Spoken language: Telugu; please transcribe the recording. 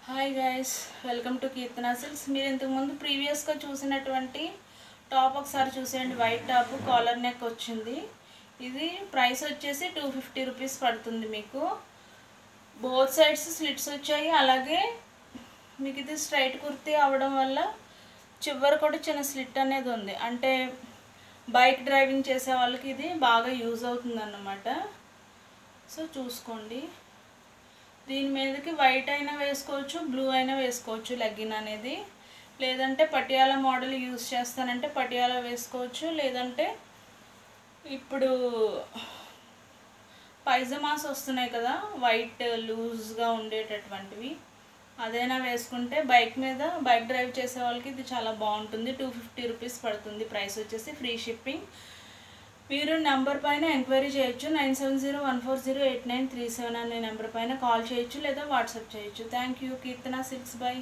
Hi guys, welcome to Keerthana silks. మీరు ఇంతకు ముందు ప్రీవియస్గా చూసినటువంటి టాప్ ఒకసారి చూసేయండి. వైట్ టాప్ కాలర్ నెక్ వచ్చింది. ఇది ప్రైస్ వచ్చేసి 250 రూపీస్ పడుతుంది. మీకు బోత్ సైడ్స్ స్లిట్స్ వచ్చాయి. అలాగే మీకు ఇది స్ట్రైట్ కుర్తీ అవ్వడం వల్ల చివరి కూడా చిన్న స్లిట్ అనేది ఉంది. అంటే బైక్ డ్రైవింగ్ చేసే వాళ్ళకి ఇది బాగా యూజ్ అవుతుంది అన్నమాట. సో చూసుకోండి. దీని మీదకి వైట్ అయినా వేసుకోవచ్చు, బ్లూ అయినా వేసుకోవచ్చు లెగ్గిన్ అనేది. లేదంటే పటియాలా మోడల్ యూజ్ చేస్తానంటే పటియాలా వేసుకోవచ్చు. లేదంటే ఇప్పుడు పైజమాస్ వస్తున్నాయి కదా, వైట్ లూజ్గా ఉండేటటువంటివి, అదైనా వేసుకుంటే బైక్ డ్రైవ్ చేసే వాళ్ళకి ఇది చాలా బాగుంటుంది. 250 రూపీస్ పడుతుంది. ప్రైస్ వచ్చేసి ఫ్రీ షిప్పింగ్. మీరు నెంబర్ పైన ఎంక్వైరీ చేయొచ్చు. 9701408937 అనే నెంబర్ పైన కాల్ చేయొచ్చు లేదా వాట్సాప్ చేయొచ్చు. Thank you. Keerthana silks. By.